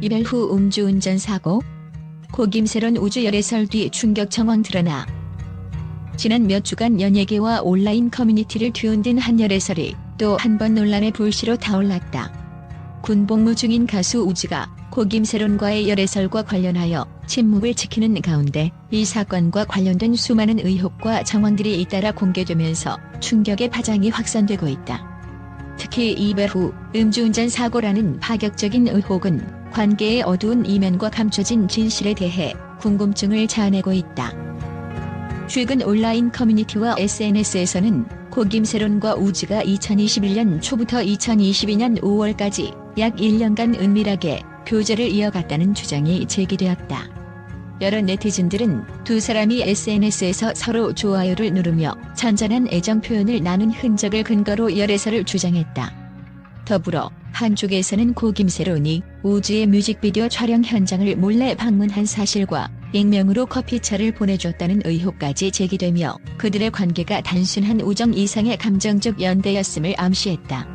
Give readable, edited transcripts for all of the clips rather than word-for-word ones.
이별 후 음주운전 사고, 고김새론 우주 열애설 뒤 충격 정황 드러나. 지난 몇 주간 연예계와 온라인 커뮤니티를 뒤흔든 한 열애설이 또 한 번 논란의 불씨로 타올랐다. 군복무 중인 가수 우지가 고김새론과의 열애설과 관련하여 침묵을 지키는 가운데 이 사건과 관련된 수많은 의혹과 정황들이 잇따라 공개되면서 충격의 파장이 확산되고 있다. 특히 이별 후 음주운전 사고라는 파격적인 의혹은 관계의 어두운 이면과 감춰진 진실에 대해 궁금증을 자아내고 있다. 최근 온라인 커뮤니티와 SNS에서는 고김새론과 우지가 2021년 초부터 2022년 5월까지 약 1년간 은밀하게 교제를 이어갔다는 주장이 제기되었다. 여러 네티즌들은 두 사람이 SNS에서 서로 좋아요를 누르며 잔잔한 애정 표현을 나눈 흔적을 근거로 열애설을 주장했다. 더불어 한쪽에서는 고김새론이 우지의 뮤직비디오 촬영 현장을 몰래 방문한 사실과 익명으로 커피차를 보내줬다는 의혹까지 제기되며 그들의 관계가 단순한 우정 이상의 감정적 연대였음을 암시했다.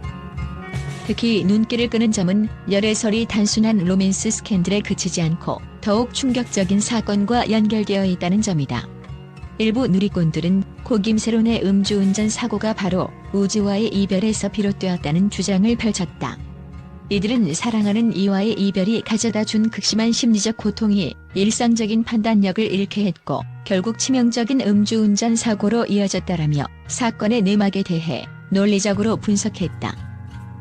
특히 눈길을 끄는 점은 열애설이 단순한 로맨스 스캔들에 그치지 않고 더욱 충격적인 사건과 연결되어 있다는 점이다. 일부 누리꾼들은 고김새론의 음주운전 사고가 바로 우지와의 이별에서 비롯되었다는 주장을 펼쳤다. 이들은 사랑하는 이와의 이별이 가져다 준 극심한 심리적 고통이 일상적인 판단력을 잃게 했고 결국 치명적인 음주운전 사고로 이어졌다라며 사건의 내막에 대해 논리적으로 분석했다.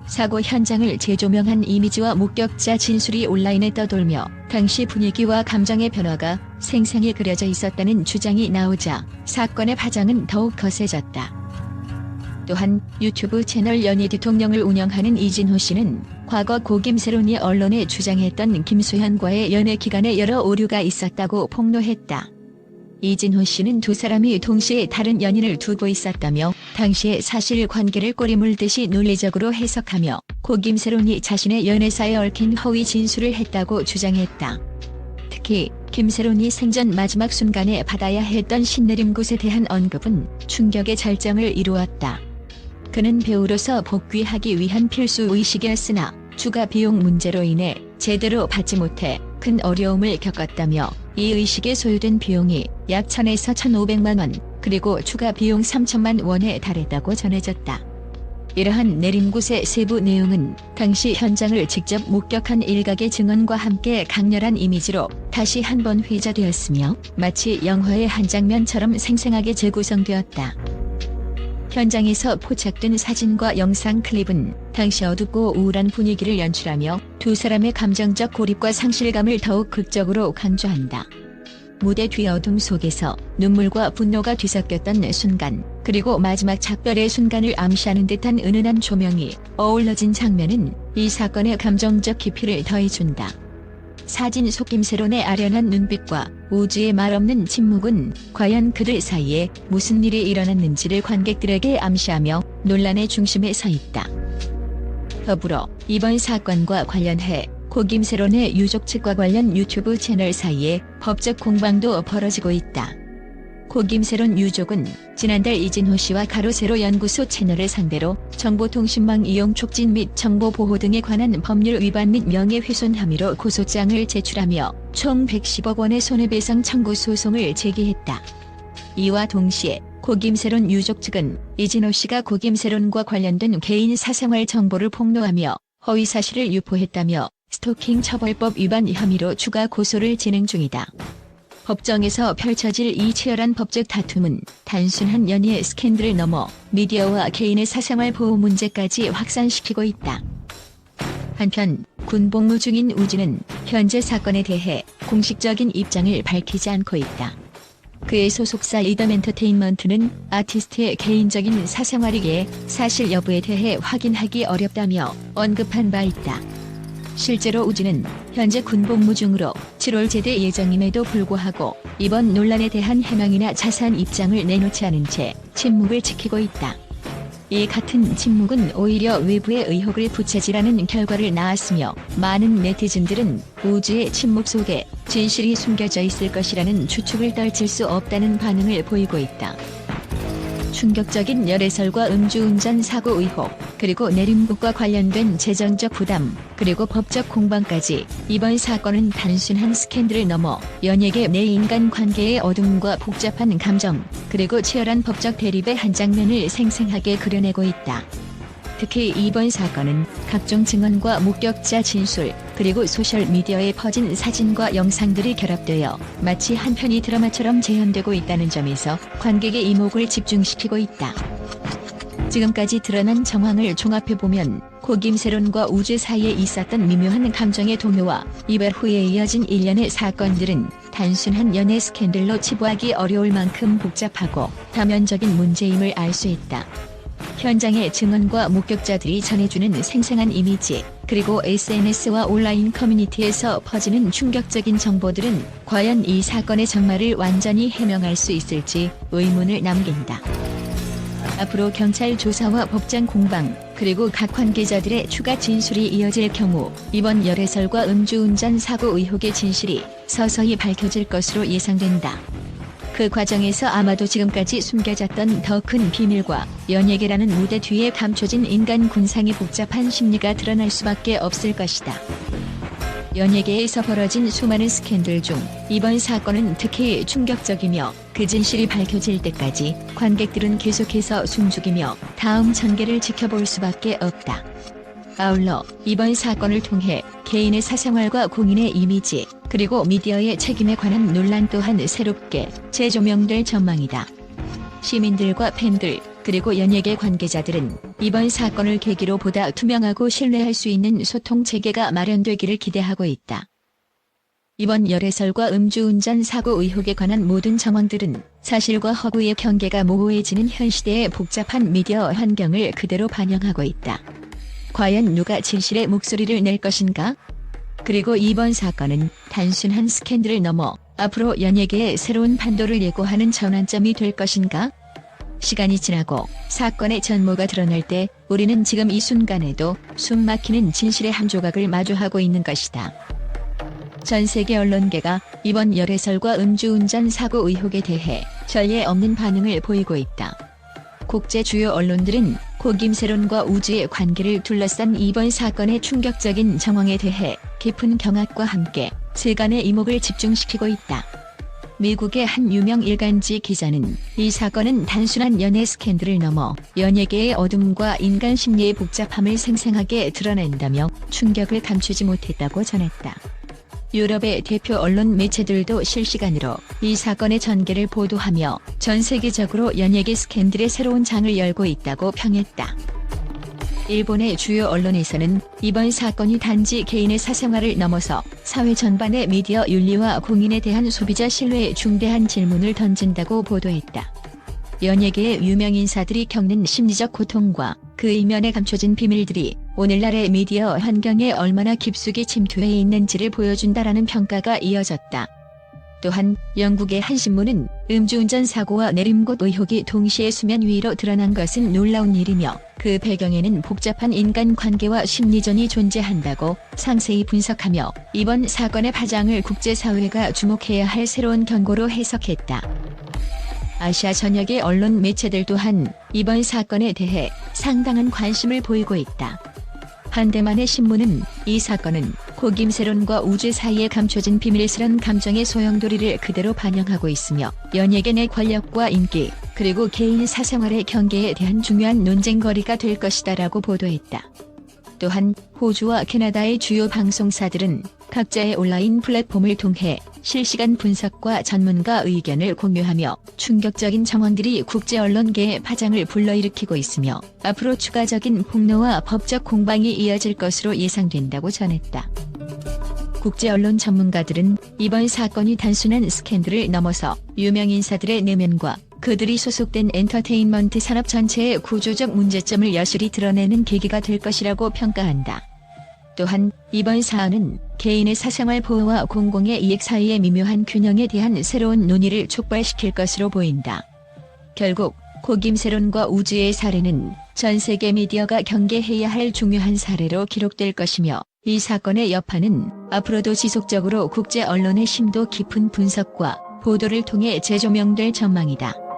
사고 현장을 재조명한 이미지와 목격자 진술이 온라인에 떠돌며 당시 분위기와 감정의 변화가 생생히 그려져 있었다는 주장이 나오자 사건의 파장은 더욱 거세졌다. 또한 유튜브 채널 연희 대통령을 운영하는 이진호 씨는 과거 고김새론이 언론에 주장했던 김수현과의 연애 기간에 여러 오류가 있었다고 폭로했다. 이진호 씨는 두 사람이 동시에 다른 연인을 두고 있었다며 당시의 사실관계를 꼬리 물듯이 논리적으로 해석하며 고김새론이 자신의 연애사에 얽힌 허위 진술을 했다고 주장했다. 특히 김새론이 생전 마지막 순간에 받아야 했던 신내림굿에 대한 언급은 충격의 절정을 이루었다. 그는 배우로서 복귀하기 위한 필수 의식이었으나 추가 비용 문제로 인해 제대로 받지 못해 큰 어려움을 겪었다며 이 의식에 소요된 비용이 약 1,000에서 1,500만 원, 그리고 추가 비용 3천만 원에 달했다고 전해졌다. 이러한 내림굿의 세부 내용은 당시 현장을 직접 목격한 일각의 증언과 함께 강렬한 이미지로 다시 한번 회자되었으며 마치 영화의 한 장면처럼 생생하게 재구성되었다. 현장에서 포착된 사진과 영상 클립은 당시 어둡고 우울한 분위기를 연출하며 두 사람의 감정적 고립과 상실감을 더욱 극적으로 강조한다. 무대 뒤 어둠 속에서 눈물과 분노가 뒤섞였던 순간, 그리고 마지막 작별의 순간을 암시하는 듯한 은은한 조명이 어우러진 장면은 이 사건의 감정적 깊이를 더해준다. 사진 속 김새론의 아련한 눈빛과 우주의 말없는 침묵은 과연 그들 사이에 무슨 일이 일어났는지를 관객들에게 암시하며 논란의 중심에 서 있다. 더불어 이번 사건과 관련해 고김새론의 유족 측과 관련 유튜브 채널 사이에 법적 공방도 벌어지고 있다. 고김새론 유족은 지난달 이진호 씨와 가로세로 연구소 채널을 상대로 정보통신망 이용 촉진 및 정보보호 등에 관한 법률 위반 및 명예훼손 혐의로 고소장을 제출하며 총 110억 원의 손해배상 청구 소송을 제기했다. 이와 동시에 고김새론 유족 측은 이진호 씨가 고김새론과 관련된 개인 사생활 정보를 폭로하며 허위사실을 유포했다며 스토킹 처벌법 위반 혐의로 추가 고소를 진행 중이다. 법정에서 펼쳐질 이 치열한 법적 다툼은 단순한 연예 스캔들을 넘어 미디어와 개인의 사생활 보호 문제까지 확산시키고 있다. 한편 군복무 중인 우지는 현재 사건에 대해 공식적인 입장을 밝히지 않고 있다. 그의 소속사 이더엔터테인먼트는 아티스트의 개인적인 사생활이기에 사실 여부에 대해 확인하기 어렵다며 언급한 바 있다. 실제로 우지는 현재 군복무 중으로 7월 제대 예정임에도 불구하고 이번 논란에 대한 해명이나 자세한 입장을 내놓지 않은 채 침묵을 지키고 있다. 이 같은 침묵은 오히려 외부의 의혹을 부채질하는 결과를 낳았으며 많은 네티즌들은 우주의 침묵 속에 진실이 숨겨져 있을 것이라는 추측을 떨칠 수 없다는 반응을 보이고 있다. 충격적인 열애설과 음주운전 사고 의혹, 그리고 내림국과 관련된 재정적 부담, 그리고 법적 공방까지 이번 사건은 단순한 스캔들을 넘어 연예계 내 인간관계의 어둠과 복잡한 감정, 그리고 치열한 법적 대립의 한 장면을 생생하게 그려내고 있다. 특히 이번 사건은 각종 증언과 목격자 진술, 그리고 소셜미디어에 퍼진 사진과 영상들이 결합되어 마치 한 편의 드라마처럼 재현되고 있다는 점에서 관객의 이목을 집중시키고 있다. 지금까지 드러난 정황을 종합해보면 고 김세론과 우주 사이에 있었던 미묘한 감정의 동요와 이별 후에 이어진 일련의 사건들은 단순한 연애 스캔들로 치부하기 어려울 만큼 복잡하고 다면적인 문제임을 알 수 있다. 현장의 증언과 목격자들이 전해주는 생생한 이미지, 그리고 SNS와 온라인 커뮤니티에서 퍼지는 충격적인 정보들은 과연 이 사건의 정말을 완전히 해명할 수 있을지 의문을 남긴다. 앞으로 경찰 조사와 법정 공방, 그리고 각 관계자들의 추가 진술이 이어질 경우 이번 열애설과 음주운전 사고 의혹의 진실이 서서히 밝혀질 것으로 예상된다. 그 과정에서 아마도 지금까지 숨겨졌던 더 큰 비밀과 연예계라는 무대 뒤에 감춰진 인간 군상의 복잡한 심리가 드러날 수밖에 없을 것이다. 연예계에서 벌어진 수많은 스캔들 중 이번 사건은 특히 충격적이며 그 진실이 밝혀질 때까지 관객들은 계속해서 숨죽이며 다음 전개를 지켜볼 수밖에 없다. 아울러 이번 사건을 통해 개인의 사생활과 공인의 이미지, 그리고 미디어의 책임에 관한 논란 또한 새롭게 재조명될 전망이다. 시민들과 팬들, 그리고 연예계 관계자들은 이번 사건을 계기로 보다 투명하고 신뢰할 수 있는 소통 체계가 마련되기를 기대하고 있다. 이번 열애설과 음주운전 사고 의혹에 관한 모든 정황들은 사실과 허구의 경계가 모호해지는 현 시대의 복잡한 미디어 환경을 그대로 반영하고 있다. 과연 누가 진실의 목소리를 낼 것인가? 그리고 이번 사건은 단순한 스캔들을 넘어 앞으로 연예계의 새로운 판도를 예고하는 전환점이 될 것인가? 시간이 지나고 사건의 전모가 드러날 때 우리는 지금 이 순간에도 숨막히는 진실의 한 조각을 마주하고 있는 것이다. 전 세계 언론계가 이번 열애설과 음주운전 사고 의혹에 대해 전례 없는 반응을 보이고 있다. 국제 주요 언론들은 고 김세론과 우주의 관계를 둘러싼 이번 사건의 충격적인 정황에 대해 깊은 경악과 함께 세간의 이목을 집중시키고 있다. 미국의 한 유명 일간지 기자는 이 사건은 단순한 연애 스캔들을 넘어 연예계의 어둠과 인간 심리의 복잡함을 생생하게 드러낸다며 충격을 감추지 못했다고 전했다. 유럽의 대표 언론 매체들도 실시간으로 이 사건의 전개를 보도하며 전 세계적으로 연예계 스캔들의 새로운 장을 열고 있다고 평했다. 일본의 주요 언론에서는 이번 사건이 단지 개인의 사생활을 넘어서 사회 전반의 미디어 윤리와 공인에 대한 소비자 신뢰에 중대한 질문을 던진다고 보도했다. 연예계의 유명 인사들이 겪는 심리적 고통과 그 이면에 감춰진 비밀들이 오늘날의 미디어 환경에 얼마나 깊숙이 침투해 있는지를 보여준다라는 평가가 이어졌다. 또한 영국의 한 신문은 음주운전 사고와 내림굿 의혹이 동시에 수면 위로 드러난 것은 놀라운 일이며 그 배경에는 복잡한 인간관계와 심리전이 존재한다고 상세히 분석하며 이번 사건의 파장을 국제사회가 주목해야 할 새로운 경고로 해석했다. 아시아 전역의 언론 매체들 또한 이번 사건에 대해 상당한 관심을 보이고 있다. 한대만의 신문은 이 사건은 고 김세론과 우주 사이에 감춰진 비밀스런 감정의 소용돌이를 그대로 반영하고 있으며 연예계 내 권력과 인기, 그리고 개인 사생활의 경계에 대한 중요한 논쟁거리가 될 것이다라고 보도했다. 또한 호주와 캐나다의 주요 방송사들은 각자의 온라인 플랫폼을 통해 실시간 분석과 전문가 의견을 공유하며 충격적인 정황들이 국제 언론계의 파장을 불러일으키고 있으며 앞으로 추가적인 폭로와 법적 공방이 이어질 것으로 예상된다고 전했다. 국제 언론 전문가들은 이번 사건이 단순한 스캔들을 넘어서 유명 인사들의 내면과 그들이 소속된 엔터테인먼트 산업 전체의 구조적 문제점을 여실히 드러내는 계기가 될 것이라고 평가한다. 또한 이번 사안은 개인의 사생활 보호와 공공의 이익 사이의 미묘한 균형에 대한 새로운 논의를 촉발시킬 것으로 보인다. 결국 고 김세론과 우주의 사례는 전 세계 미디어가 경계해야 할 중요한 사례로 기록될 것이며 이 사건의 여파는 앞으로도 지속적으로 국제 언론의 심도 깊은 분석과 보도를 통해 재조명될 전망이다.